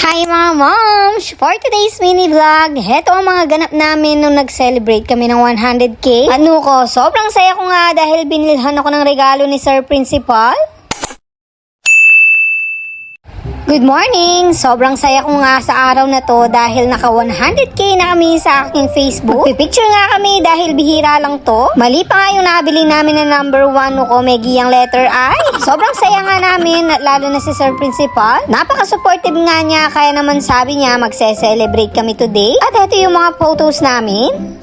Hi mga moms! For today's mini vlog, heto ang mga ganap namin nung nag-celebrate kami ng 100k. Ano ko, sobrang saya ko nga dahil binilhan ako ng regalo ni Sir Principal. Good morning! Sobrang saya ko nga sa araw na to dahil naka 100k na kami sa aking Facebook. Pipicture nga kami dahil bihira lang to. Mali pa nga yung nabili namin na number 1 ko, may giyang letter I. Sobrang saya nga namin, lalo na si Sir Principal. Napaka-supportive nga niya, kaya naman sabi niya magse-celebrate kami today. At ito yung mga photos namin.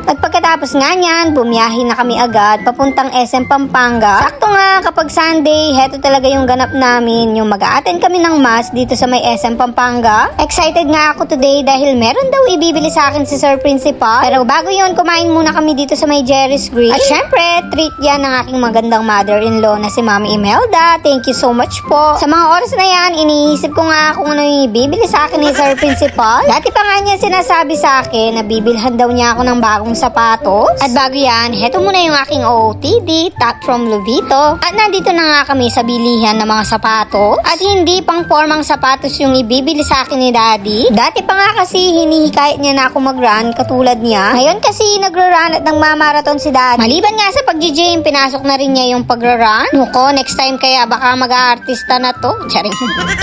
At pagkatapos nga niyan, bumiyahin na kami agad papuntang SM Pampanga. Sakto nga kapag Sunday, heto talaga yung ganap namin, yung mag-a-attend kami ng mass dito sa may SM Pampanga. Excited nga ako today dahil meron daw ibibili sa akin si Sir Principal. Pero bago yun, kumain muna kami dito sa may Jerry's Grill. At syempre, treat yan ng aking magandang mother-in-law na si Mami Imelda. Thank you so much po. Sa mga oras na yan, iniisip ko nga kung ano yung ibibili sa akin ni Sir Principal. Dati pa nga niya sinasabi sa akin na bibilhan daw niya ako ng bagong sapatos. At bago yan, heto muna yung aking OOTD, top from Lovito. At nandito na nga kami sa bilihan ng mga sapatos. At hindi pang formang sapatos yung ibibili sa akin ni Daddy. Dati pa nga kasi hinihikayat niya na ako mag-run katulad niya. Ngayon kasi nagro-run at nagmamarathon si Daddy. Maliban nga sa pag-gym, pinasok na rin niya yung pag-run. Nuko, next time kaya baka mag-aartista na to. Charing.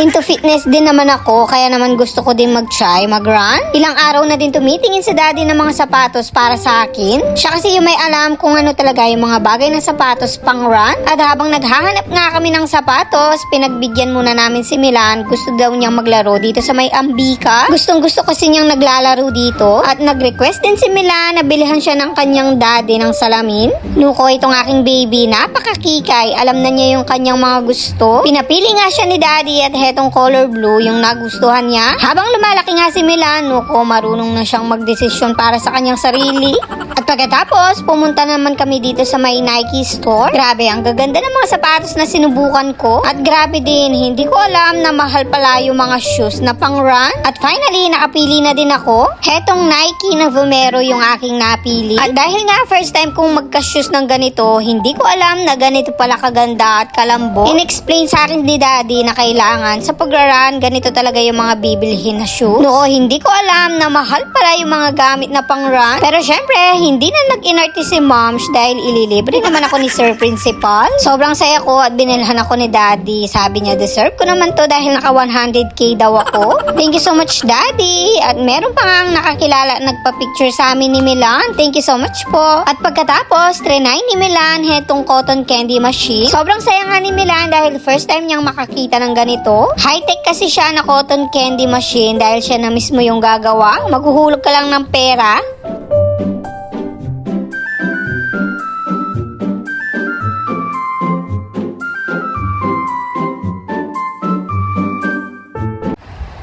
Into fitness din naman ako, kaya naman gusto ko din mag-try, mag-run. Ilang araw na din tumitingin si Daddy ng mga sapatos para sa akin. Siya kasi yung may alam kung ano talaga yung mga bagay na sapatos pang run. At habang naghahanap nga kami ng sapatos, pinagbigyan muna namin si Milan. Gusto daw niyang maglaro dito sa may Ambika. Gustong gusto kasi niyang naglalaro dito. At nag-request din si Milan na bilhan siya ng kanyang daddy ng salamin. Nuko, itong aking baby, napakakikay. Alam na niya yung kanyang mga gusto. Pinapili nga siya ni Daddy at hetong color blue yung nagustuhan niya. Habang lumalaki nga si Milan, nuko, marunong na siyang magdesisyon para sa kanyang sarili. At pagkatapos, pumunta naman kami dito sa may Nike store. Grabe, ang gaganda ng mga sapatos na sinubukan ko. At grabe din, hindi ko alam na mahal pala yung mga shoes na pang run. At finally, nakapili na din ako. Hetong Nike na Vomero yung aking napili. At dahil nga first time kong magka-shoes ng ganito, hindi ko alam na ganito pala kaganda at kalambo. In-explain sa akin ni Daddy na kailangan sa pag-run, ganito talaga yung mga bibilhin na shoes. Noo, hindi ko alam na mahal pala yung mga gamit na pang run. Pero syempre, hindi na nag-inarte si Moms dahil ililibre naman ako ni Sir Principal. Sobrang saya ko at binilhan ako ni Daddy. Sabi niya, deserve ko naman to dahil naka 100k daw ako. Thank you so much, Daddy. At meron pa nga nakakilala nagpa-picture sa amin ni Milan. Thank you so much po. At pagkatapos, trinay ni Milan hetong cotton candy machine. Sobrang saya nga ni Milan dahil first time niyang makakita ng ganito. High-tech kasi siya na cotton candy machine dahil siya na mismo yung gagawa. Maghuhulog ka lang ng pera.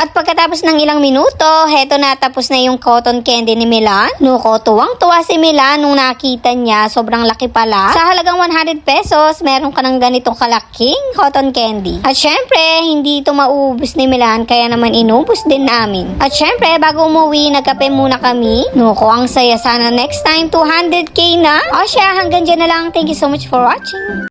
At pagkatapos ng ilang minuto, heto na tapos na yung cotton candy ni Milan. Nuko, tuwang-tuwa si Milan nung nakita niya, sobrang laki pala. Sa halagang 100 pesos, meron ka ng ganitong kalaking cotton candy. At syempre, hindi ito mauubos ni Milan, kaya naman inubos din namin. At syempre, bago umuwi, nagkape muna kami. Nuko, ang saya, sana next time 200k na. O siya, hanggang dyan na lang. Thank you so much for watching.